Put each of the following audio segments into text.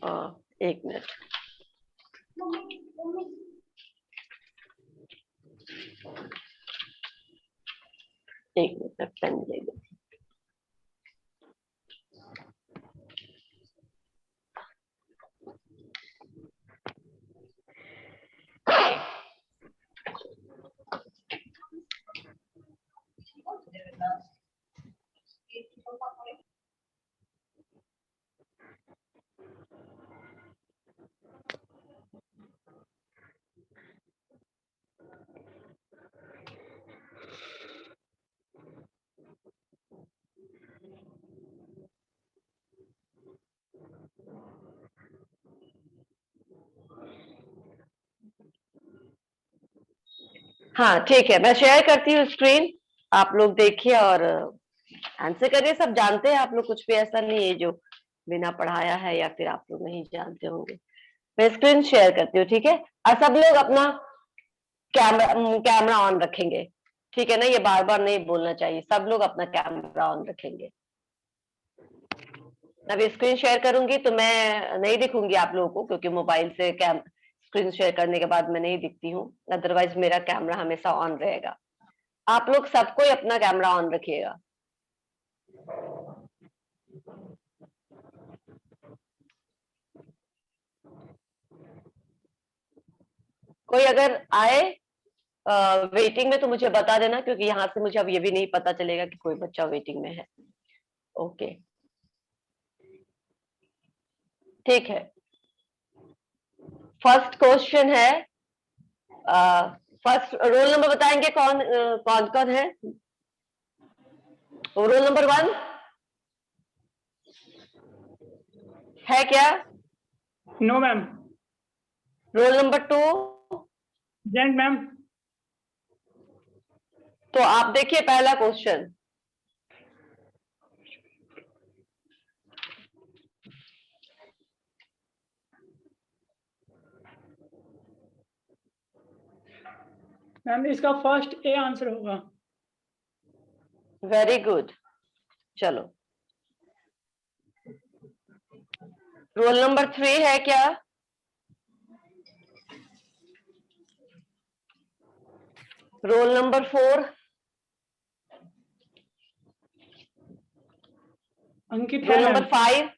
एक मिनट। एक minute pen ले लो। हाँ ठीक है, मैं शेयर करती हूँ स्क्रीन, आप लोग देखिए और आंसर करिए। सब जानते हैं आप लोग, कुछ भी ऐसा नहीं है जो बिना पढ़ाया है या फिर आप लोग नहीं जानते होंगे। मैं स्क्रीन शेयर करती हूँ, ठीक है। और सब लोग अपना कैमरा ऑन रखेंगे, ठीक है ना। ये बार बार नहीं बोलना चाहिए, सब लोग अपना कैमरा ऑन रखेंगे। अभी स्क्रीन शेयर करूंगी तो मैं नहीं दिखूंगी आप लोगों को, क्योंकि मोबाइल से स्क्रीन शेयर करने के बाद मैं नहीं दिखती हूँ। अदरवाइज मेरा कैमरा हमेशा ऑन रहेगा। आप लोग सबको ही अपना कैमरा ऑन रखिएगा। कोई अगर आए वेटिंग में तो मुझे बता देना, क्योंकि यहाँ से मुझे अब ये भी नहीं पता चलेगा कि कोई बच्चा वेटिंग में है। ओके ठीक है। फर्स्ट क्वेश्चन है, फर्स्ट रोल नंबर बताएंगे कौन कौन कौन है। रोल नंबर 1 है क्या? No ma'am. Roll number 2? जेंट मैम। तो आप देखिए पहला क्वेश्चन। मैम इसका फर्स्ट ए आंसर होगा। Very good. चलो, रोल नंबर 3 है क्या? Roll number 4? अंकित रोल है ma'am. Number 5?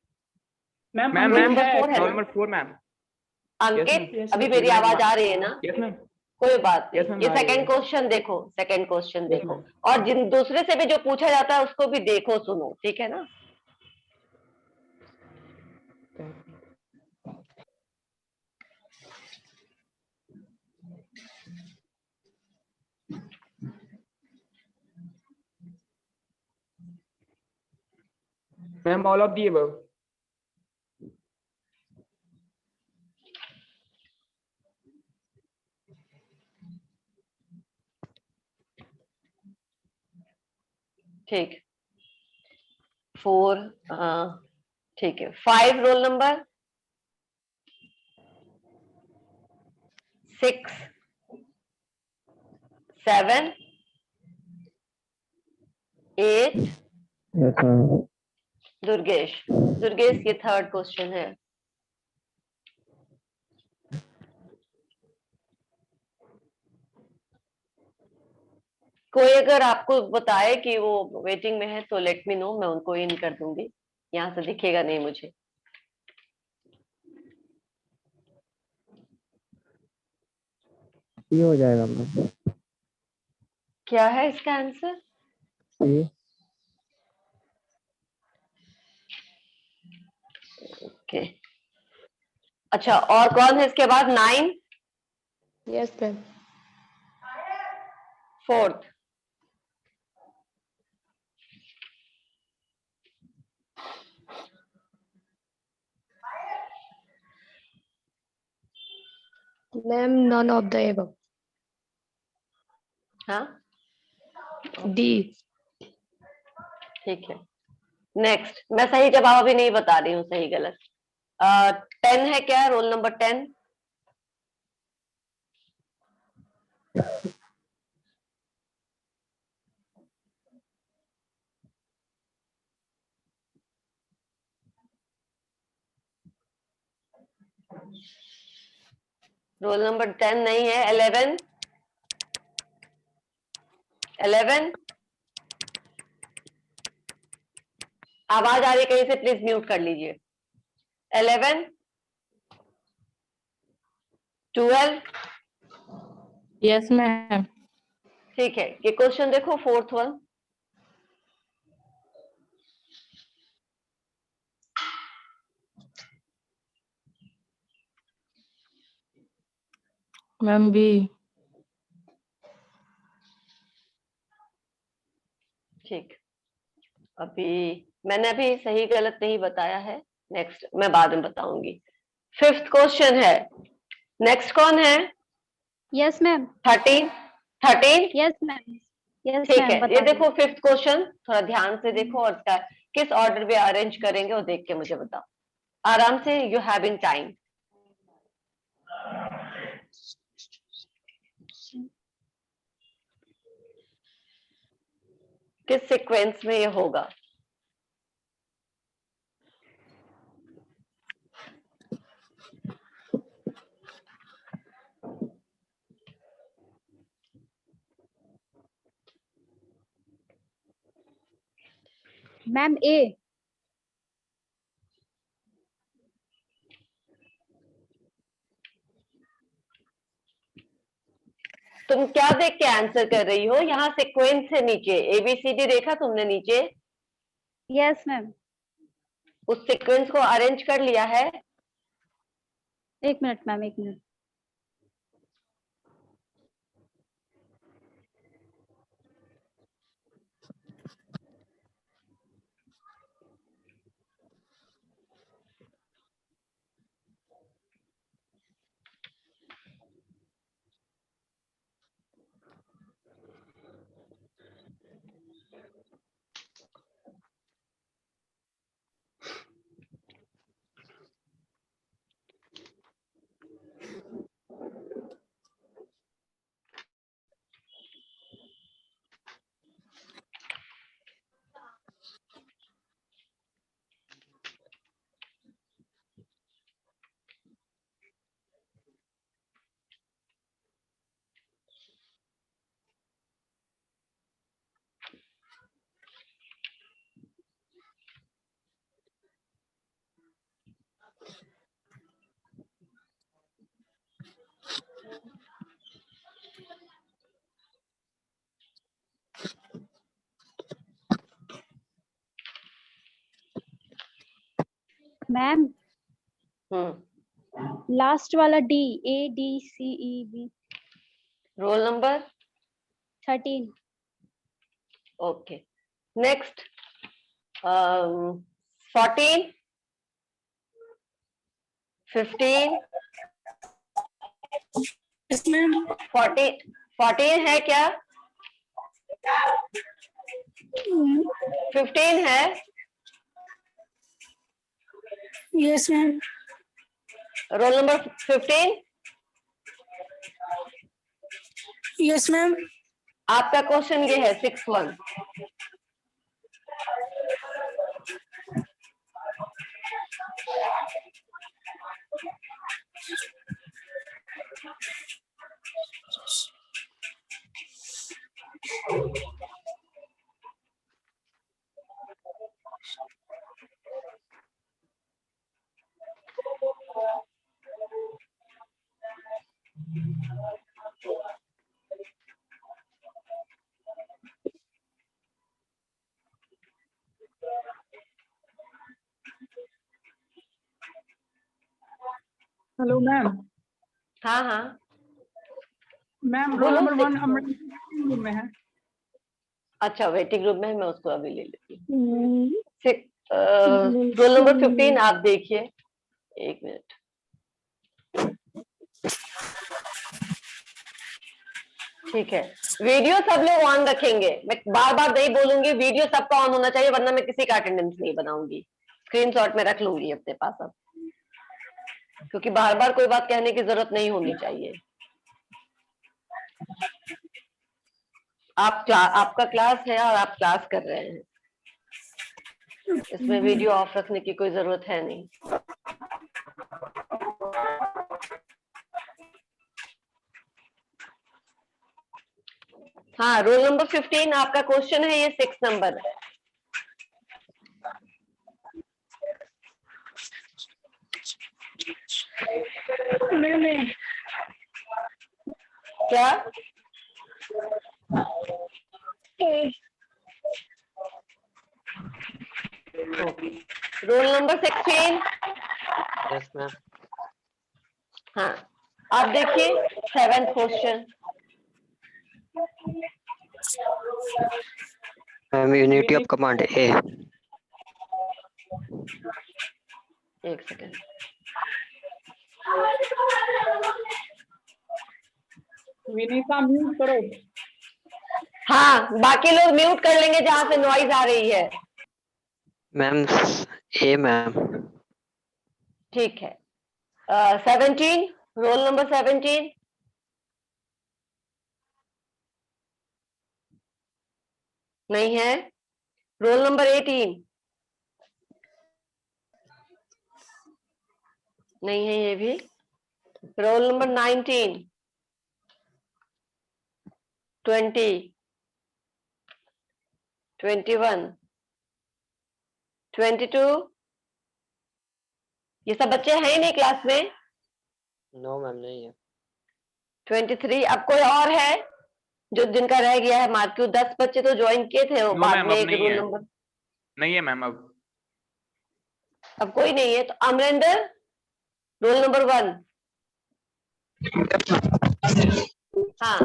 Ma'am ma'am roll ma'am number 4 है रोल ना? Number 4 ma'am. अंकित Yes, अभी sir. मेरी एक मिनट आवाज आ रही है ना? Yes ma'am. कोई बात यस नहीं। मैम ये आ रही सेकंड है। क्वेश्चन देखो, सेकंड क्वेश्चन यस देखो। मैम। और जिन दूसरे से भी जो पूछा जाता है उसको भी देखो सुनो, ठीक है ना। Ma'am all of the above. ठीक, 4 ठीक है। 5 roll number, 6, 7, 8। Yes ma'am. Durgesh, Durgesh ये थर्ड क्वेश्चन है। कोई अगर आपको बताए कि वो वेटिंग में है तो लेट मी नो, मैं उनको इन कर दूंगी। यहाँ से दिखेगा नहीं मुझे। ये हो जाएगा मैम। क्या है इसका आंसर? ये ओके अच्छा, और कौन है इसके बाद? 9? Yes ma'am. 4th? Ma'am none of the above. हाँ डी। ठीक है। नेक्स्ट, मैं सही जवाब अभी नहीं बता रही हूँ, सही गलत। 10 है क्या? Roll number 10? रोल नंबर 10 नहीं है। 11 11 आवाज आ रही है कहीं से, प्लीज म्यूट कर लीजिए। 11 12 यस मैम। ठीक है, ये क्वेश्चन देखो, फोर्थ वन। Ma'am B. ठीक, अभी मैंने अभी सही गलत नहीं बताया है, नेक्स्ट मैं बाद में बताऊंगी। फिफ्थ क्वेश्चन है, नेक्स्ट कौन है? Yes ma'am. 13 13 yes ma'am. Yes ठीक मैम, है, ये बता देखो फिफ्थ क्वेश्चन, थोड़ा ध्यान से देखो और इसका किस ऑर्डर में अरेंज करेंगे वो देख के मुझे बताओ आराम से, यू हैविंग टाइम। किस सीक्वेंस में ये होगा? मैम ए। तुम क्या देख के आंसर कर रही हो? यहाँ सीक्वेंस है नीचे, ABCD देखा तुमने नीचे? Yes ma'am. उस सीक्वेंस को अरेंज कर लिया है? एक मिनट मैम, एक मिनट। मैम लास्ट वाला D, ADCEB। Roll number 13। Okay, next 14 15 yes ma'am. 14 है क्या? 15 है? Yes ma'am. Roll number 15? Yes ma'am. आपका क्वेश्चन ये है 6-1। Hello ma'am. हाँ हाँ मैम बोलो, रोल नंबर 1 six- अमृत में है। अच्छा, वेटिंग रूम में है, मैं उसको अभी ले लेती हूँ। रोल नंबर 15 आप देखिए, एक मिनट। ठीक है, वीडियो सब लोग ऑन रखेंगे, मैं बार बार नहीं बोलूंगी, वीडियो सबका ऑन होना चाहिए वरना मैं किसी का अटेंडेंस नहीं बनाऊंगी, स्क्रीनशॉट में रख लूंगी अपने पास अब, क्योंकि बार बार कोई बात कहने की जरूरत नहीं होनी चाहिए। आपका क्लास है और आप क्लास कर रहे हैं, इसमें वीडियो ऑफ रखने की कोई जरूरत है नहीं। हाँ, रोल नंबर 15 आपका क्वेश्चन है, ये 6 नंबर है। मैम क्या? ए रोल नंबर 16। Yes ma'am. हाँ, आप देखिए 7th question. Ma'am unity of command A. एक सेकेंड। विनीता म्यूट करो। हाँ, बाकी लोग म्यूट कर लेंगे जहां से नॉइज आ रही है। मैम ए मैम। ठीक है। 17, रोल नंबर 17। नहीं है। Roll number 18। नहीं है ये भी। Roll number 19, 20, 21, 22। ये सब बच्चे हैं ही नहीं क्लास में। नो मैम नहीं है। 23। अब कोई और है जो जिनका रह गया है मार्क्यू? 10 बच्चे तो ज्वाइन किए थे वो नो बाद मैम, में अब एक नहीं रोल है। नंबर। नहीं है मैम अब। अब कोई नहीं है तो अमरिंदर, रोल नंबर 1। हाँ,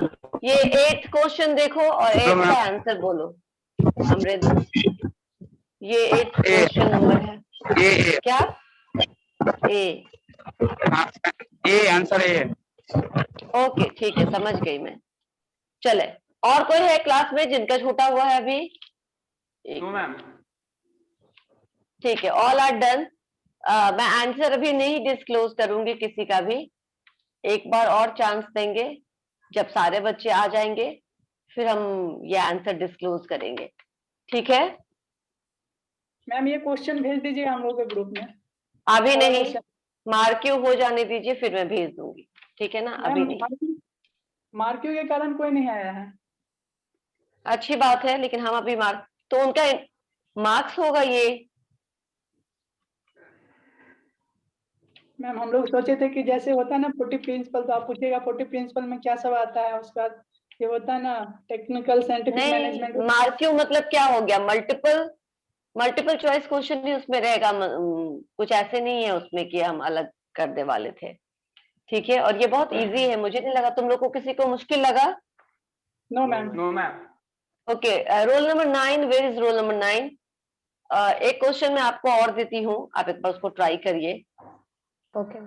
ये 8th क्वेश्चन देखो और 8th का आंसर बोलो। अमरिंदर, ये 8th क्वेश्चन नंबर है। क्या? ए। A answer A. ओके, ठीक है, समझ गई मैं। चले, और कोई है क्लास में जिनका छूटा हुआ है अभी? No ma'am. ठीक है, ऑल आर डन। मैं आंसर अभी नहीं डिस्क्लोज करूंगी किसी का भी। एक बार और चांस देंगे, जब सारे बच्चे आ जाएंगे फिर हम ये आंसर डिस्क्लोज करेंगे। ठीक है? मैम ये क्वेश्चन भेज दीजिए हम लोग के ग्रुप में। अभी और नहीं, वो मार्क्यू हो जाने दीजिए फिर मैं भेज दूंगी। ठीक है ना? अभी मैम नहीं। मार्क्यू के कारण कोई नहीं आया है। अच्छी बात है, लेकिन हम अभी तो उनका मार्क्स होगा ये। मैम हम लोग सोचे थे कि जैसे होता है ना 40 प्रिंसिपल, तो आप पूछिएगा 40 प्रिंसिपल में क्या सब आता है। उसके बाद ये होता है ना टेक्निकल साइंटिफिक नहीं, मैनेजमेंट। मार्क्यू मतलब क्या हो गया? मल्टीपल चॉइस क्वेश्चन भी उसमें रहेगा। कुछ ऐसे नहीं है उसमें कि हम अलग करने वाले थे। ठीक है, और ये बहुत इजी है। मुझे नहीं लगा तुम लोग को किसी को मुश्किल लगा। No ma'am. No ma'am. Okay, roll number 9, where is roll number 9? एक क्वेश्चन मैं आपको और देती हूँ, आप एक बार उसको ट्राई करिए। Okay.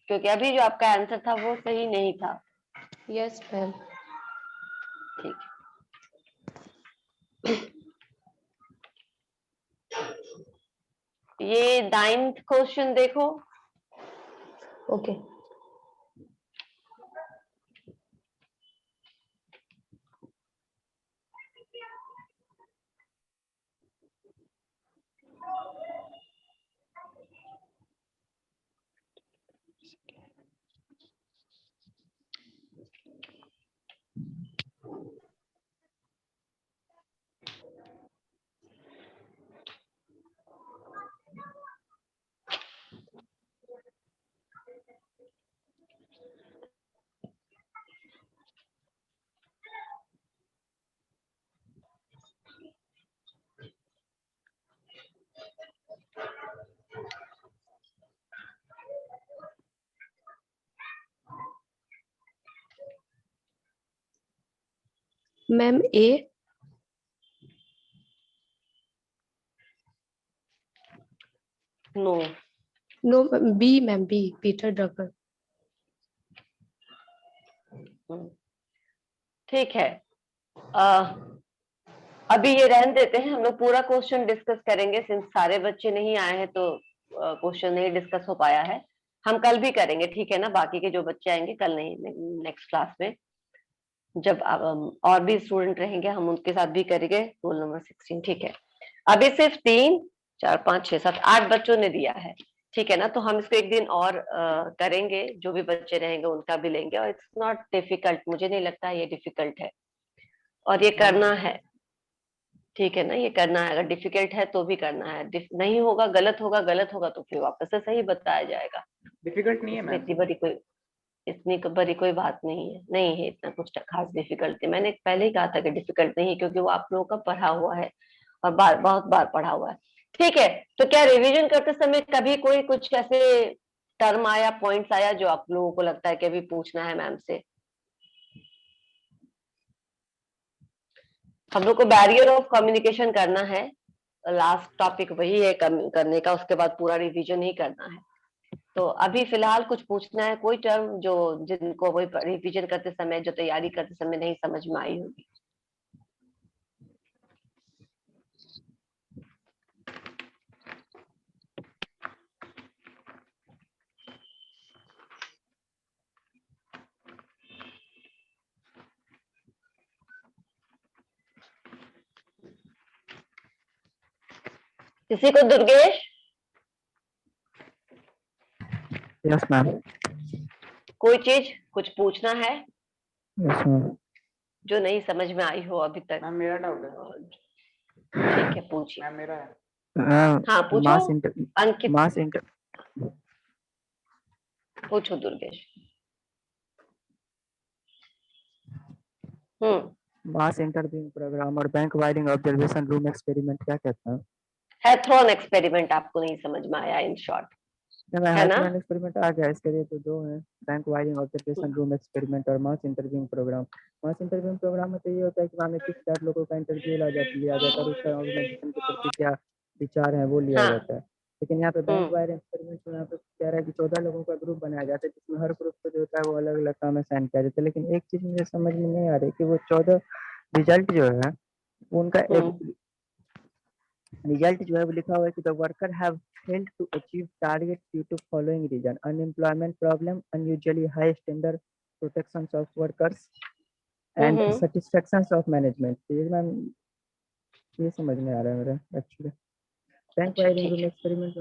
क्योंकि अभी जो आपका आंसर था वो सही नहीं था। Yes, ma'am. ठीक है, ये 9th क्वेश्चन देखो। Okay. Ma'am, A. No. No, ma'am, B, ma'am, B. Peter Drucker. ठीक है, अभी ये रहने देते हैं। हम लोग पूरा क्वेश्चन डिस्कस करेंगे। सिंस सारे बच्चे नहीं आए हैं तो क्वेश्चन नहीं डिस्कस हो पाया है। हम कल भी करेंगे, ठीक है ना? बाकी के जो बच्चे आएंगे कल नहीं, नेक्स्ट क्लास में जब और भी स्टूडेंट रहेंगे हम उनके साथ भी करेंगे रोल नंबर 16। ठीक है, अभी सिर्फ 3, 4, 5, 6, 7, 8 बच्चों ने दिया है। ठीक है ना, तो हम इसको एक दिन और करेंगे, जो भी बच्चे रहेंगे उनका भी लेंगे, और इट्स नॉट डिफिकल्ट, मुझे नहीं लगता ये डिफिकल्ट है, और ये करना है, ठीक है ना, ये करना है, अगर डिफिकल्ट है तो भी करना है, नहीं होगा, गलत होगा तो फिर वापस से सही बताया जाएगा। डिफिकल्ट नहीं है इसमें मैम। इतनी बड़ी कोई बात नहीं है इतना कुछ खास डिफिकल्टी। मैंने पहले ही कहा था कि डिफिकल्ट नहीं है, क्योंकि वो आप लोगों का पढ़ा हुआ है और बहुत बार पढ़ा हुआ है। ठीक है, तो क्या रिवीजन करते समय कभी कोई कुछ ऐसे टर्म आया, पॉइंट्स आया जो आप लोगों को लगता है कि अभी पूछना है मैम से? हम लोग को बैरियर ऑफ कम्युनिकेशन करना है, लास्ट टॉपिक वही है करने का, उसके बाद पूरा रिवीजन ही करना है। तो अभी फिलहाल कुछ पूछना है, कोई टर्म जो जिनको वही रिवीजन करते समय, जो तैयारी करते समय नहीं समझ में आई होगी? किसी को? Durgesh, yes ma'am. कोई चीज कुछ पूछना है यस मैम। जो नहीं समझ में आई हो अभी तक? मैम मेरा डाउट है। ठीक है, पूछिए। मैम मेरा है। हाँ पूछो अंकित, मास इंटर पूछो दुर्गेश। मास इंटरव्यूइंग प्रोग्राम और bank wiring observation room experiment क्या कहते हैं? हैथ्रॉन एक्सपेरिमेंट आपको नहीं समझ में आया इन शॉर्ट, है ना? हैथ्रॉन एक्सपेरिमेंट आ गया, इसके लिए तो दो है, bank wiring observation room experiment और मास इंटरव्यूइंग प्रोग्राम। मास इंटरव्यूइंग प्रोग्राम में तो ये होता है कि वहाँ में 60 लोगों का इंटरव्यू लिया जाता है और उसका ऑर्गेनाइजेशन के प्रति क्या विचार है वो लिया हाँ। जाता है। लेकिन यहाँ पे बैंक वायरिंग एक्सपेरिमेंट में यहाँ पे कह रहा है कि 14 लोगों का ग्रुप बनाया जाता है, जिसमें हर ग्रुप को जो होता है वो अलग अलग काम असाइन किया जाता है। लेकिन एक चीज मुझे समझ में नहीं आ रही कि वो 14 रिजल्ट जो है उनका रिजल्ट जो है वो लिखा हुआ है कि the worker have failed to achieve targets due to following reason: unemployment problem, unusually high standard protections of workers and satisfactions of management। तो ये मैम ये समझ में आ रहा है मेरे actually bank wiring room experiment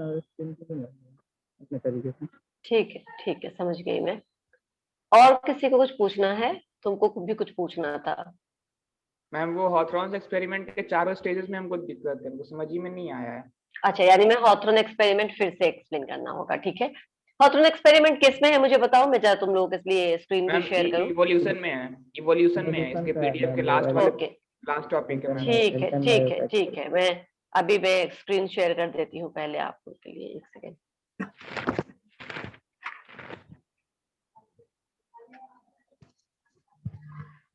अपने तरीके से। ठीक है समझ गई मैं। और किसी को कुछ पूछना है? तुमको भी कुछ पूछना था? मैम वो हॉथरॉन्स एक्सपेरिमेंट के चारों स्टेजेस में हमको दिक्कत है, हमको समझ ही में नहीं आया है। अच्छा, यानी मैं हॉथरॉन एक्सपेरिमेंट फिर से एक्सप्लेन करना होगा, ठीक है? हॉथरॉन एक्सपेरिमेंट किस में है मुझे बताओ, मैं जरा तुम लोगों के लिए स्क्रीन भी शेयर करूं। इवोल्यूशन में है, इवोल्यूशन में है, इसके पीडीएफ के लास्ट टॉपिक है मैम। ठीक है, मैं स्क्रीन शेयर कर देती हूँ पहले आप लोग के लिए, एक second.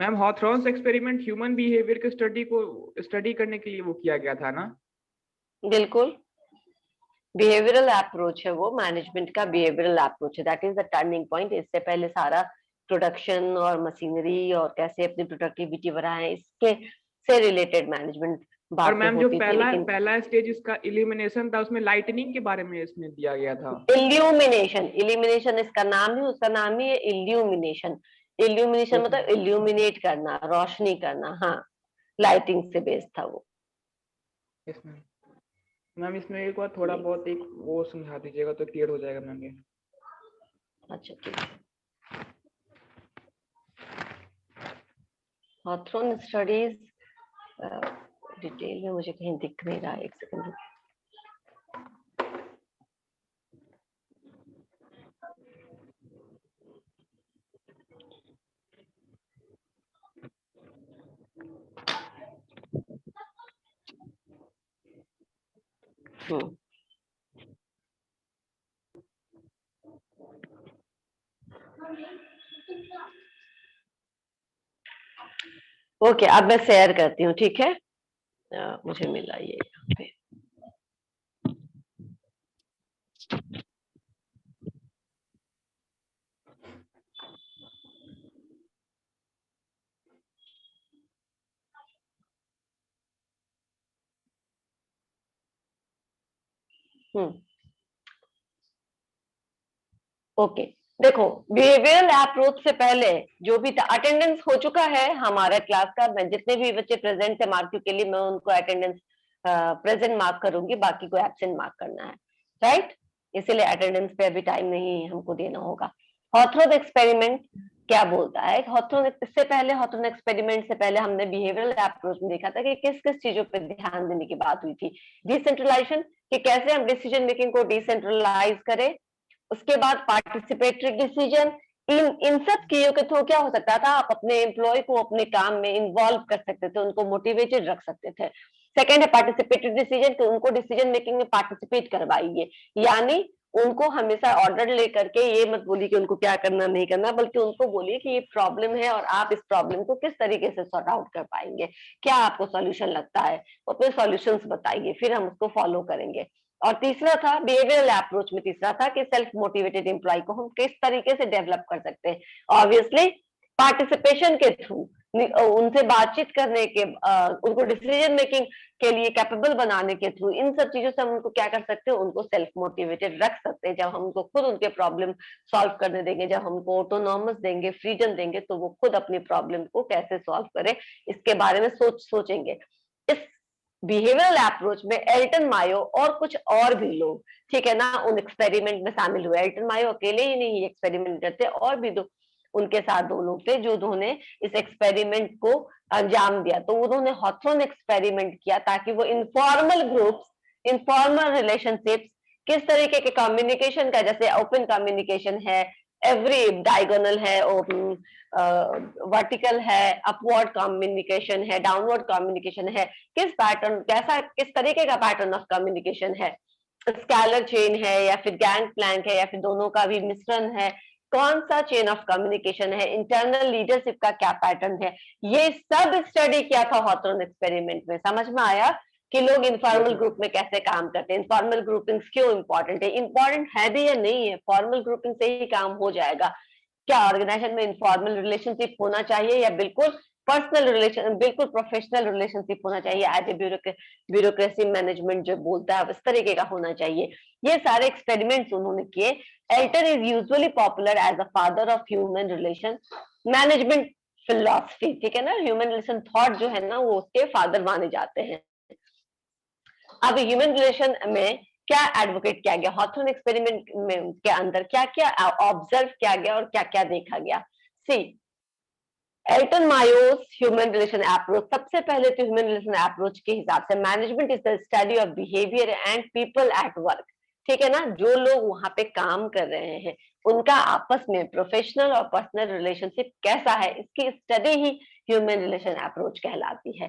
Ma'am Hawthorne's experiment human behaviour के स्टडी करने के लिए वो किया गया था ना? बिल्कुल, बिहेवियरल अप्रोच है वो, मैनेजमेंट का बिहेवियरल अप्रोच है, that is the turning point. इससे पहले सारा प्रोडक्शन और मशीनरी और कैसे अपनी प्रोडक्टिविटी बढ़ाएं, इसके से रिलेटेड मैनेजमेंट बात और मैम जो होती थी। पहला स्टेज इसका इल्यूमिनेशन था, उसमें लाइटनिंग के बारे में इसमें दिया गया था। इल्यूमिनेशन इसका नाम ही, उसका नाम ही है इल्यूमिनेशन। इल्यूमिनेशन मतलब इल्यूमिनेट करना, रोशनी करना। हाँ, लाइटिंग से बेस्ड था वो। Yes ma'am. मैम इसमें एक बार थोड़ा बहुत एक वो समझा दीजिएगा तो क्लियर हो जाएगा मैम ये। अच्छा ठीक है। हॉथरॉन स्टडीज डिटेल में मुझे कहीं दिख नहीं रहा, एक सेकंड। ओके, अब मैं शेयर करती हूँ, ठीक है? मुझे मिला ये यहाँ पे। ओके, देखो बिहेवियरल अप्रोच से पहले जो भी था, अटेंडेंस हो चुका है हमारा क्लास का। मैं जितने भी बच्चे प्रेजेंट थे मार्क के लिए, मैं उनको अटेंडेंस प्रेजेंट मार्क करूंगी, बाकी को एब्सेंट मार्क करना है, राइट? इसीलिए अटेंडेंस पे अभी टाइम नहीं हमको देना होगा। हॉथरन एक्सपेरिमेंट क्या बोलता है? हॉथरन एक्सपेरिमेंट से पहले हमने बिहेवियरल अप्रोच में देखा था कि किस किस चीजों पर ध्यान देने की बात हुई थी। डिसेंट्रलाइजेशन, कि कैसे हम डिसीजन मेकिंग को डिसेंट्रलाइज करें। उसके बाद पार्टिसिपेटरी डिसीजन, इन सब चीजों के थ्रू क्या हो सकता था, आप अपने एम्प्लॉय को अपने काम में इन्वॉल्व कर सकते थे, उनको मोटिवेटेड रख सकते थे। सेकेंड है पार्टिसिपेटरी डिसीजन, कि उनको डिसीजन मेकिंग में पार्टिसिपेट करवाइए, यानी उनको हमेशा ऑर्डर लेकर के ये मत बोलिए कि उनको क्या करना नहीं करना, बल्कि उनको बोलिए कि ये प्रॉब्लम है और आप इस प्रॉब्लम को किस तरीके से सॉर्ट आउट कर पाएंगे, क्या आपको सॉल्यूशन लगता है, अपने सॉल्यूशंस बताइए, फिर हम उसको फॉलो करेंगे। और तीसरा था बिहेवियरल अप्रोच में, तीसरा था कि सेल्फ मोटिवेटेड एम्प्लॉय को हम किस तरीके से डेवलप कर सकते हैं। ऑब्वियसली पार्टिसिपेशन के थ्रू, उनसे बातचीत करने के, उनको डिसीजन मेकिंग के लिए कैपेबल बनाने के थ्रू, इन सब चीजों से हम उनको क्या कर सकते हैं, उनको सेल्फ मोटिवेटेड रख सकते हैं। जब हम उनको खुद उनके प्रॉब्लम सॉल्व करने देंगे, जब हम उनको ऑटोनॉमस देंगे, फ्रीडम देंगे, तो वो खुद अपनी प्रॉब्लम को कैसे सॉल्व करे इसके बारे में सोचेंगे। इस बिहेवियरल अप्रोच में एल्टन मायो और कुछ और भी लोग, ठीक है ना, उन एक्सपेरिमेंट में शामिल हुए। एल्टन मायो अकेले ही नहीं एक्सपेरिमेंट करते, और भी उनके साथ 2 लोग थे जो उन्होंने इस एक्सपेरिमेंट को अंजाम दिया। तो उन्होंने हॉथरन एक्सपेरिमेंट किया ताकि वो इनफॉर्मल ग्रुप्स, इनफॉर्मल रिलेशनशिप्स, किस तरीके के कम्युनिकेशन का, जैसे ओपन कम्युनिकेशन है, एवरी डायगोनल है, वर्टिकल है, अपवर्ड कम्युनिकेशन है, डाउनवर्ड कम्युनिकेशन है, किस तरीके का पैटर्न ऑफ कम्युनिकेशन है, स्केलर चेन है या फिर गैंग प्लैंक है या फिर दोनों का भी मिश्रण है, कौन सा चेन ऑफ कम्युनिकेशन है, इंटरनल लीडरशिप का क्या पैटर्न है, ये सब स्टडी किया था हॉथरन एक्सपेरिमेंट में। समझ में आया कि लोग इनफॉर्मल ग्रुप में कैसे काम करते हैं, इनफॉर्मल ग्रुपिंग्स क्यों इंपॉर्टेंट है, इंपॉर्टेंट है भी या नहीं है, फॉर्मल ग्रुपिंग से ही काम हो जाएगा। क्या ऑर्गेनाइजेशन में इनफॉर्मल रिलेशनशिप होना चाहिए या बिल्कुल पर्सनल रिलेशन, बिल्कुल प्रोफेशनल रिलेशनशिप होना चाहिए, एज ए ब्यूरोक्रेसी मैनेजमेंट जो बोलता है उस तरीके का होना चाहिए। ये सारे एक्सपेरिमेंट्स उन्होंने किए। Elton is usually popular as a father of human relation management philosophy, ठीक है ना, ह्यूमन रिलेशन थॉट जो है ना वो उसके फादर माने जाते हैं। अब ह्यूमन रिलेशन में क्या एडवोकेट किया गया, हॉथरन एक्सपेरिमेंट में के अंदर क्या क्या ऑब्जर्व किया गया और क्या क्या देखा गया। सी एल्टन मायोस ह्यूमन रिलेशन अप्रोच, सबसे पहले तो ह्यूमन रिलेशन अप्रोच के हिसाब से management is the study of behaviour and people at work, ठीक है ना, जो लोग वहां पे काम कर रहे हैं उनका आपस में प्रोफेशनल और पर्सनल रिलेशनशिप कैसा है, इसकी स्टडी ही ह्यूमन रिलेशन अप्रोच कहलाती है।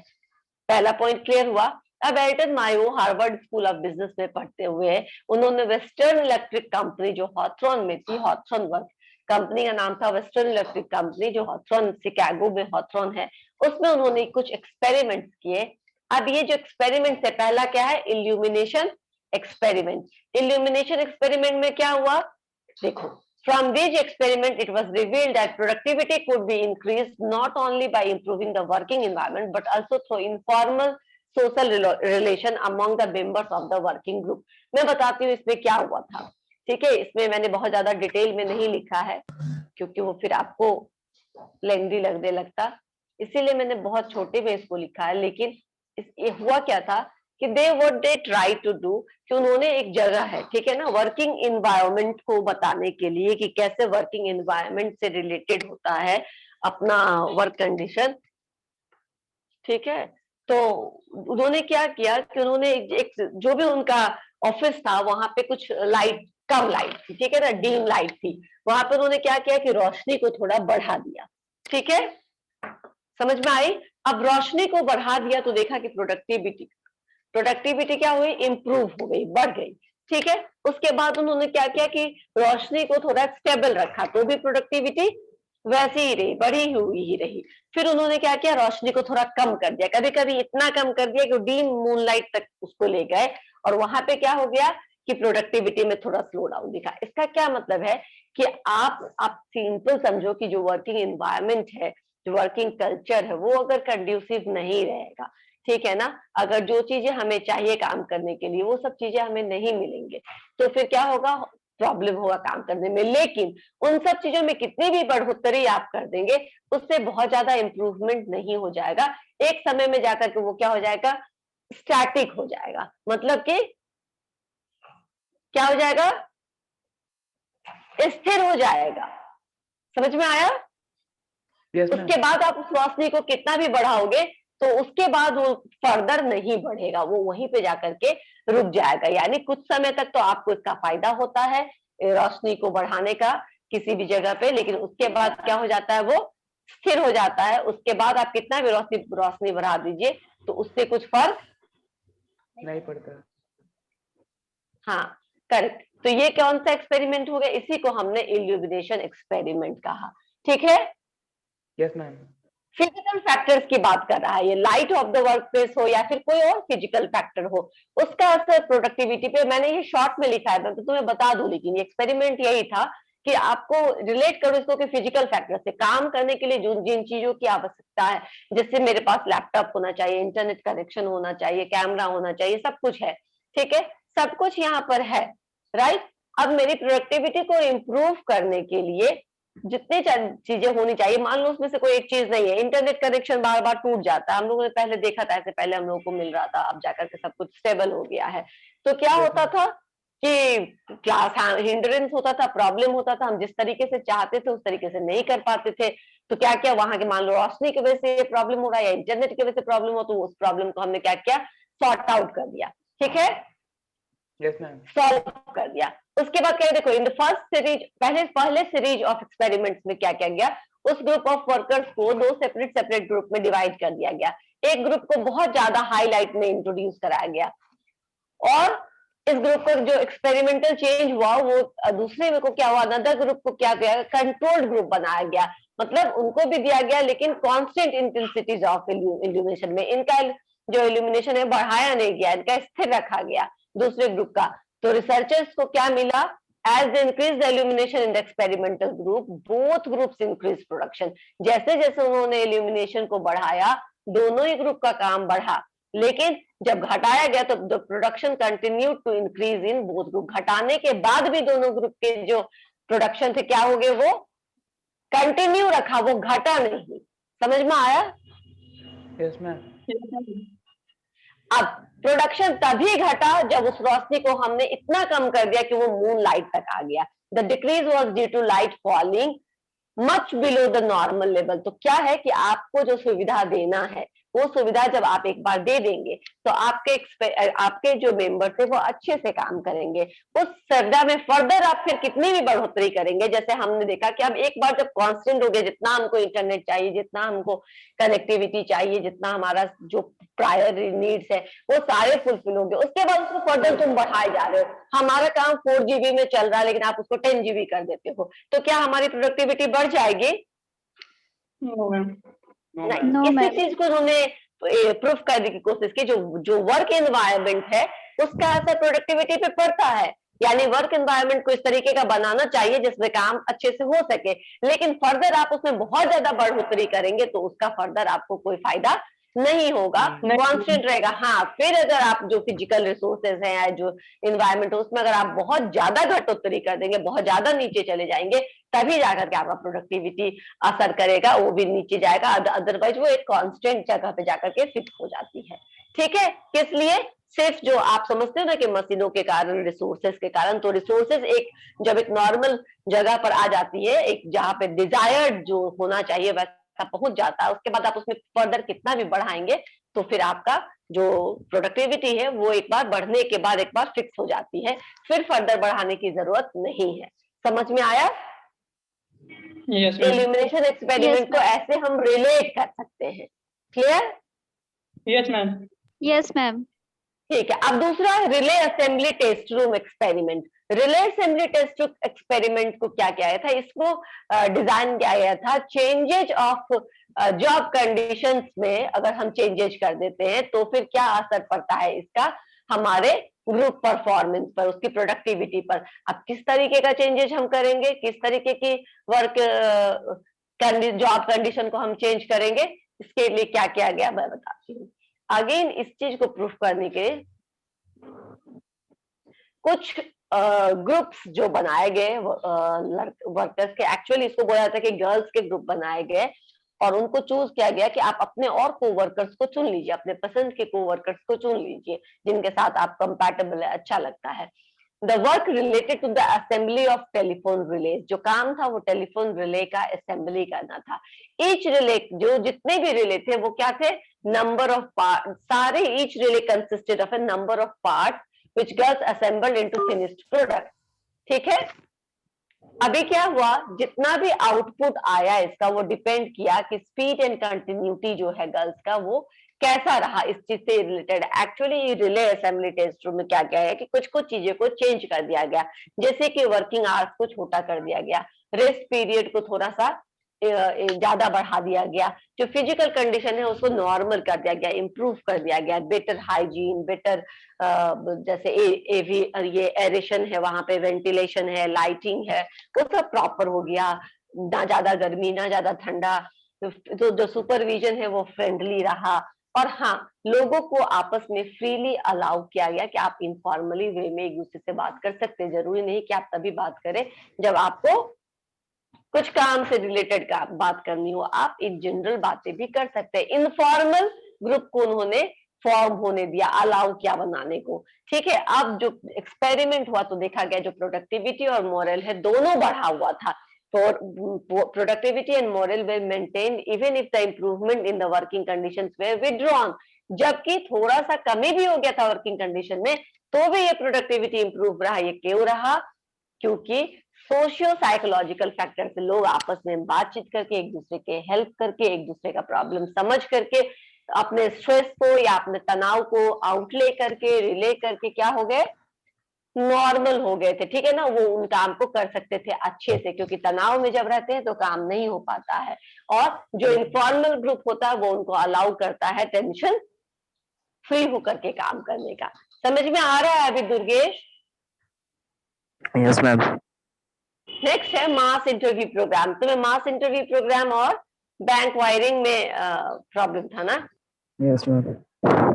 पहला पॉइंट क्लियर हुआ। अब Elton Mayo Harvard School of Business में पढ़ते हुए उन्होंने वेस्टर्न इलेक्ट्रिक कंपनी जो हॉथरन में थी, हॉथरन वर्क कंपनी का नाम था वेस्टर्न इलेक्ट्रिक कंपनी, जो हॉथरन शिकागो में हॉथरन है, उसमें उन्होंने कुछ एक्सपेरिमेंट्स किए। अब ये जो एक्सपेरिमेंट है, पहला क्या है, इल्यूमिनेशन एक्सपेरिमेंट। इल्यूमिनेशन एक्सपेरिमेंट में क्या हुआ, देखो, from this experiment it was revealed that productivity could be increased not only by improving the working environment but also through informal social relation among the members of the working group। मैं बताती हूँ इसमें क्या हुआ था, ठीक है, इसमें मैंने बहुत ज्यादा डिटेल में नहीं लिखा है क्योंकि वो फिर आपको लेंदी लगने लगता, इसीलिए मैंने बहुत छोटे में इसको लिखा है। लेकिन ये हुआ क्या था कि दे ट्राई टू डू, कि उन्होंने एक जगह है, ठीक है ना, वर्किंग इन्वायरमेंट को बताने के लिए कि कैसे वर्किंग इन्वायरमेंट से रिलेटेड होता है अपना वर्क कंडीशन, ठीक है। तो उन्होंने क्या किया कि उन्होंने एक जो भी उनका ऑफिस था वहां पे कुछ लाइट, कम लाइट थी, ठीक है ना, डीम लाइट थी, वहां पे उन्होंने क्या किया कि रोशनी को थोड़ा बढ़ा दिया, ठीक है, समझ में आई। अब रोशनी को बढ़ा दिया तो देखा कि प्रोडक्टिविटी क्या हुई, इंप्रूव हो गई, बढ़ गई, ठीक है। उसके बाद उन्होंने क्या किया कि रोशनी को थोड़ा स्टेबल रखा तो भी प्रोडक्टिविटी वैसी ही रही, बढ़ी हुई ही रही। फिर उन्होंने क्या किया, रोशनी को थोड़ा कम कर दिया, कभी कभी इतना कम कर दिया कि डीम मूनलाइट तक उसको ले गए, और वहां पे क्या हो गया कि प्रोडक्टिविटी में थोड़ा स्लो डाउन दिखा। इसका क्या मतलब है कि आप सिंपल समझो कि जो वर्किंग एनवायरनमेंट है, जो वर्किंग कल्चर है, वो अगर कंड्यूसिव नहीं रहेगा, ठीक है ना, अगर जो चीजें हमें चाहिए काम करने के लिए वो सब चीजें हमें नहीं मिलेंगे, तो फिर क्या होगा, प्रॉब्लम होगा काम करने में। लेकिन उन सब चीजों में कितनी भी बढ़ोतरी आप कर देंगे उससे बहुत ज्यादा इंप्रूवमेंट नहीं हो जाएगा, एक समय में जाकर के वो क्या हो जाएगा, स्टैटिक हो जाएगा। मतलब कि क्या हो जाएगा, स्थिर हो जाएगा। समझ में आया? Yes ma'am. उसके बाद आप उस रोशनी को कितना भी बढ़ाओगे तो उसके बाद वो फर्दर नहीं बढ़ेगा, वो वहीं पे जाकर के रुक जाएगा। यानी कुछ समय तक तो आपको इसका फायदा होता है रोशनी को बढ़ाने का किसी भी जगह पे, लेकिन उसके बाद क्या हो जाता है, वो स्थिर हो जाता है। उसके बाद आप कितना भी रोशनी बढ़ा दीजिए तो उससे कुछ फर्क नहीं पड़ता। हाँ, करेक्ट। तो ये कौन सा एक्सपेरिमेंट हो गया? इसी को हमने इल्यूमिनेशन एक्सपेरिमेंट कहा। ठीक है? Yes ma'am. फिजिकल फैक्टर्स की बात कर रहा है ये, light of the work place हो या फिर कोई और फिजिकल फैक्टर हो, उसका असर प्रोडक्टिविटी पे। मैंने ये शॉर्ट में लिखा है, मैं तो तुम्हें बता दूं, लेकिन ये एक्सपेरिमेंट यही था कि आपको रिलेट करो इसको कि फिजिकल फैक्टर से काम करने के लिए जिन चीजों की आवश्यकता है, जैसे मेरे पास लैपटॉप होना चाहिए, इंटरनेट कनेक्शन होना चाहिए, कैमरा होना चाहिए, सब कुछ है। ठीक है, सब कुछ यहाँ पर है, राइट। अब मेरी प्रोडक्टिविटी को इम्प्रूव करने के लिए जितनी चीजें होनी चाहिए, मान लो उसमें से कोई एक चीज नहीं है, इंटरनेट कनेक्शन बार बार टूट जाता है, हम लोगों ने पहले देखा था, ऐसे पहले हम लोगों को मिल रहा था, अब जाकर के सब कुछ स्टेबल हो गया है। तो क्या होता था कि क्लास हिंड्रेंस होता था, प्रॉब्लम होता था, हम जिस तरीके से चाहते थे उस तरीके से नहीं कर पाते थे। तो क्या क्या वहां के, मान लो रोशनी की वजह से प्रॉब्लम हो रहा है या इंटरनेट की वजह से प्रॉब्लम हो, तो उस प्रॉब्लम को हमने क्या किया, सॉर्ट आउट कर दिया। ठीक है, यस मैम। सॉल्व कर दिया। उसके बाद क्या है, देखो इन द फर्स्ट सीरीज, पहले सीरीज ऑफ एक्सपेरिमेंट्स में क्या किया गया, उस ग्रुप ऑफ वर्कर्स को दो सेपरेट ग्रुप में डिवाइड कर दिया गया। एक ग्रुप को बहुत ज्यादा हाईलाइट में इंट्रोड्यूस कराया गया और इस ग्रुप का जो एक्सपेरिमेंटल चेंज हुआ वो दूसरे में को क्या हुआ, अनदर ग्रुप को क्या किया, कंट्रोल्ड ग्रुप बनाया गया। मतलब उनको भी दिया गया लेकिन कांस्टेंट इंटेंसिटीज ऑफ इल्यूमिनेशन में, इनका जो इल्यूमिनेशन है बढ़ाया नहीं गया, इनका स्थिर रखा गया दूसरे ग्रुप का। तो रिसर्चर्स को क्या मिला, as they increase the illumination in the experimental group both groups increase production. जैसे जैसे उन्होंने इल्यूमिनेशन को बढ़ाया दोनों ही ग्रुप का काम बढ़ा, लेकिन जब घटाया गया तो the production continue to increase in both group. घटाने के बाद भी दोनों ग्रुप के जो प्रोडक्शन थे क्या हो गए, वो कंटिन्यू रखा, वो घटा नहीं। समझ में आया? Yes ma'am. अब प्रोडक्शन तभी घटा जब उस रोशनी को हमने इतना कम कर दिया कि वो मून लाइट तक आ गया। The decrease was due to light falling much below the normal level. तो क्या है कि आपको जो सुविधा देना है वो सुविधा जब आप एक बार दे देंगे तो आपके जो मेंबर्स है वो अच्छे से काम करेंगे। उस सुविधा में फर्दर आप फिर कितनी भी बढ़ोतरी करेंगे, जैसे हमने देखा कि अब एक बार जब कांस्टेंट हो गया, जितना हमको इंटरनेट चाहिए, जितना हमको कनेक्टिविटी चाहिए, जितना हमारा जो प्रायर नीड्स है वो सारे फुलफिल हो गए, उसके बाद उसको फर्दर तुम बढ़ाए जा रहे हो। हमारा काम 4 GB में चल रहा है लेकिन आप उसको 10 GB कर देते हो, तो क्या हमारी प्रोडक्टिविटी बढ़ जाएगी? नहीं। No, इसी ma'am. चीज को उन्होंने प्रूफ करने की कोशिश की, जो वर्क एनवायरनमेंट है उसका असर प्रोडक्टिविटी पे पड़ता है। यानी वर्क एनवायरनमेंट को इस तरीके का बनाना चाहिए जिसमें काम अच्छे से हो सके, लेकिन फर्दर आप उसमें बहुत ज्यादा बढ़ोतरी करेंगे तो उसका फर्दर आपको कोई फायदा नहीं होगा, कांस्टेंट रहेगा। हाँ, फिर अगर आप जो फिजिकल रिसोर्सेज हैं या जो इन्वायरमेंट है उसमें अगर आप बहुत ज्यादा घटोत्तरी कर देंगे, बहुत ज्यादा नीचे चले जाएंगे, तभी जाकर के आपका प्रोडक्टिविटी असर करेगा, वो भी नीचे जाएगा। अदरवाइज वो एक कांस्टेंट जगह पे जाकर के फिक्स हो जाती है। ठीक है, किस लिए? सिर्फ जो आप समझते हो ना कि मशीनों के कारण, रिसोर्सेज के कारण। तो रिसोर्सेज एक जब एक नॉर्मल जगह पर आ जाती है, एक जहाँ पे डिजायर्ड जो होना चाहिए वैसा पहुंच जाता है, उसके बाद आप उसमें फर्दर कितना भी बढ़ाएंगे तो फिर आपका जो प्रोडक्टिविटी है वो एक बार बढ़ने के बाद एक बार फिक्स हो जाती है, फिर फर्दर बढ़ाने की जरूरत नहीं है। समझ में आया? इल्यूमिनेशन एक्सपेरिमेंट को ऐसे हम रिलेट कर सकते हैं। Clear? Yes ma'am. Yes, ma'am. ठीक है, अब दूसरा है relay assembly test room experiment. Relay assembly test room experiment को क्या किया गया था, इसको डिजाइन किया गया था चेंजेज ऑफ जॉब कंडीशंस में। अगर हम चेंजेज कर देते हैं तो फिर क्या असर पड़ता है इसका हमारे ग्रुप परफॉर्मेंस पर, उसकी प्रोडक्टिविटी पर। अब किस तरीके का चेंजेस हम करेंगे, किस तरीके की वर्क जॉब कंडीशन को हम चेंज करेंगे, इसके लिए क्या किया गया मैं बताती हूँ। अगेन इस चीज को प्रूफ करने के कुछ ग्रुप्स जो बनाए गए वर्कर्स के, एक्चुअली इसको बोला जाता है कि गर्ल्स के ग्रुप बनाए गए और उनको चूज किया गया कि आप अपने और कोवर्कर्स को चुन लीजिए, अपने पसंद के कोवर्कर्स को चुन लीजिए जिनके साथ आप कंपैटिबल है, अच्छा लगता है। The work related to the assembly of telephone relay, जो काम था वो टेलीफोन रिले का असेंबली करना था। ईच रिले, जो जितने भी रिले थे वो क्या थे, नंबर ऑफ पार्ट, सारे each relay consisted of A number of part which got assembled into finished product. ठीक है, अभी क्या हुआ, जितना भी आउटपुट आया इसका वो डिपेंड किया कि स्पीड एंड कंटिन्यूटी जो है गर्ल्स का वो कैसा रहा इस चीज से related. Actually relay assembly test room में क्या क्या है कि कुछ कुछ चीजें को चेंज कर दिया गया, जैसे कि वर्किंग आवर्स को छोटा कर दिया गया, रेस्ट पीरियड को थोड़ा सा ज्यादा बढ़ा दिया गया, जो फिजिकल कंडीशन है उसको नॉर्मल कर दिया गया, इम्प्रूव कर दिया गया, बेटर हाइजीन, बेटर जैसे ये एरेशन है, वहां पे वेंटिलेशन है, लाइटिंग है, वो सब प्रॉपर हो गया, ना ज्यादा गर्मी ना ज्यादा ठंडा, तो जो सुपरविजन है वो फ्रेंडली रहा। और हाँ, लोगों को आपस में फ्रीली अलाउ किया गया कि आप इनफॉर्मली वे में एक दूसरे से बात कर सकते हैं, जरूरी नहीं कि आप तभी बात करें जब आपको कुछ काम से रिलेटेड का बात करनी हो, आप इन जनरल बातें भी कर सकते हैं। इनफॉर्मल ग्रुप को उन्होंने फॉर्म होने दिया, अलाउ किया बनाने को। ठीक है, अब जो एक्सपेरिमेंट हुआ तो देखा गया जो प्रोडक्टिविटी और मोरल है दोनों बढ़ा हुआ था। For productivity and moral way maintain even if the improvement in the working conditions way withdrawn, जबकि थोड़ा सा कमी भी हो गया था वर्किंग कंडीशन में तो भी ये प्रोडक्टिविटी इंप्रूव रहा। ये क्यों रहा, क्योंकि सोशियो साइकोलॉजिकल फैक्टर से लोग आपस में बातचीत करके, एक दूसरे के हेल्प करके, एक दूसरे का प्रॉब्लम समझ करके, अपने स्ट्रेस को या अपने तनाव को आउटले करके, रिले करके क्या हो गए, नॉर्मल हो गए थे। ठीक है ना, वो उन काम को कर सकते थे अच्छे से, क्योंकि तनाव में जब रहते हैं तो काम नहीं हो पाता है। और जो इनफॉर्मल ग्रुप होता है वो उनको अलाउ करता है टेंशन फ्री होकर के काम करने का। समझ में आ रहा है अभी दुर्गेश? Yes ma'am. नेक्स्ट है मास इंटरव्यू प्रोग्राम। तुम्हें मास इंटरव्यू प्रोग्राम और बैंक वायरिंग में प्रॉब्लम था ना? Yes ma'am.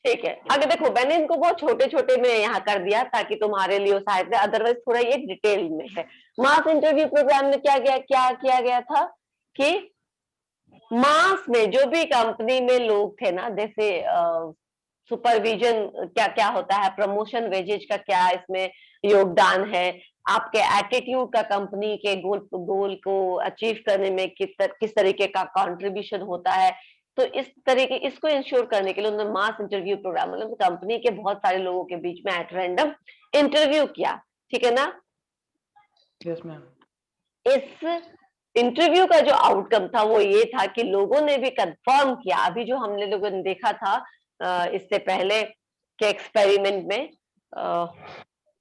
ठीक है, अगर देखो मैंने इनको बहुत छोटे छोटे में यहाँ कर दिया ताकि तुम्हारे लिए सहायक है, अदरवाइज थोड़ा ये डिटेल में है। मास इंटरव्यू प्रोग्राम में क्या किया गया था कि मास में जो भी कंपनी में लोग थे ना, जैसे सुपरविजन क्या क्या होता है, प्रमोशन वेजेज का क्या इसमें योगदान है, आपके एटीट्यूड का कंपनी के गोल को अचीव करने में किस तरीके का कंट्रीब्यूशन होता है, तो इस तरीके इसको इंश्योर करने के लिए उन्होंने मास इंटरव्यू प्रोग्राम, मतलब कंपनी के बहुत सारे लोगों के बीच में एट रैंडम इंटरव्यू किया। ठीक है ना? Yes ma'am. इस इंटरव्यू का जो आउटकम था वो ये था कि लोगों ने भी कंफर्म किया, अभी जो हमने लोगों ने देखा था इससे पहले के एक्सपेरिमेंट में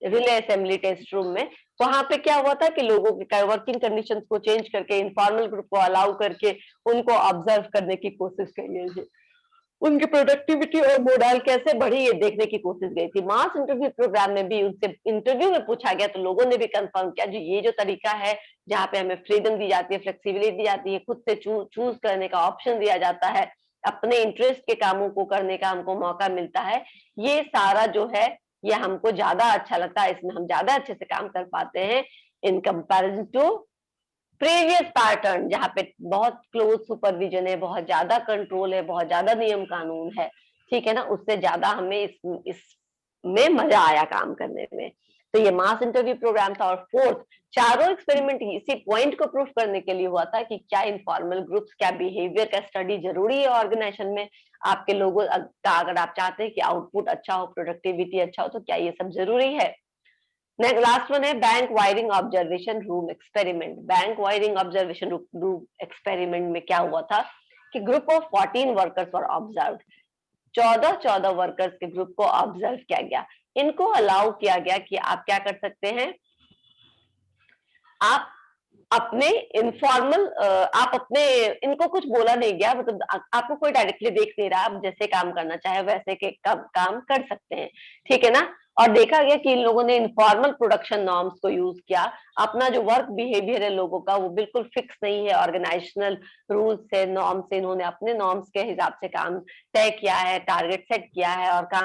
रिले असेंबली टेस्ट रूम में, वहां पे क्या हुआ था कि लोगों के वर्किंग कंडीशंस को चेंज करके, इनफॉर्मल ग्रुप को अलाउ करके उनको ऑब्जर्व करने की कोशिश की गई थी, उनकी प्रोडक्टिविटी और मोरल कैसे बढ़ी ये देखने की कोशिश गई थी। मास इंटरव्यू प्रोग्राम में भी उनसे इंटरव्यू में पूछा गया तो लोगों ने भी कंफर्म किया जो ये जो तरीका है जहाँ पे हमें फ्रीडम दी जाती है, फ्लेक्सिबिलिटी दी जाती है, खुद से चूज करने का ऑप्शन दिया जाता है, अपने इंटरेस्ट के कामों को करने का हमको मौका मिलता है, ये सारा जो है ये हमको ज्यादा अच्छा लगता है, इसमें हम ज्यादा अच्छे से काम कर पाते हैं in comparison to previous pattern जहाँ पे बहुत क्लोज सुपरविजन है, बहुत ज्यादा कंट्रोल है, बहुत ज्यादा नियम कानून है। ठीक है ना, उससे ज्यादा हमें इसमें मजा आया काम करने में। तो ये मास इंटरव्यू प्रोग्राम था। और फोर्थ, चारों एक्सपेरिमेंट इसी पॉइंट को प्रूफ करने के लिए हुआ था कि क्या इनफॉर्मल ग्रुप्स, क्या बिहेवियर का स्टडी जरूरी है ऑर्गेनाइजेशन में, आपके लोगों का अगर आप चाहते हैं कि आउटपुट अच्छा हो, प्रोडक्टिविटी अच्छा हो, तो क्या ये सब जरूरी है। लास्ट वन है bank wiring observation room experiment. Bank wiring observation room experiment में क्या हुआ था कि group of 14 workers were observed, 14 workers के ग्रुप को ऑब्जर्व किया गया। इनको अलाउ किया गया कि आप क्या कर सकते हैं, आप अपने इनफॉर्मल इनको कुछ बोला नहीं गया, मतलब आपको कोई डायरेक्टली देख नहीं रहा, आप जैसे काम करना चाहे वैसे के काम कर सकते हैं। ठीक है ना? और देखा गया कि इन लोगों ने इनफॉर्मल प्रोडक्शन नॉर्म्स को यूज किया। अपना जो वर्क बिहेवियर है लोगों का वो बिल्कुल फिक्स नहीं है, ऑर्गेनाइजेशनल रूल्स से, नॉर्म्स से, इन्होंने अपने नॉर्म्स के हिसाब से काम तय किया है, टारगेट सेट किया है और काम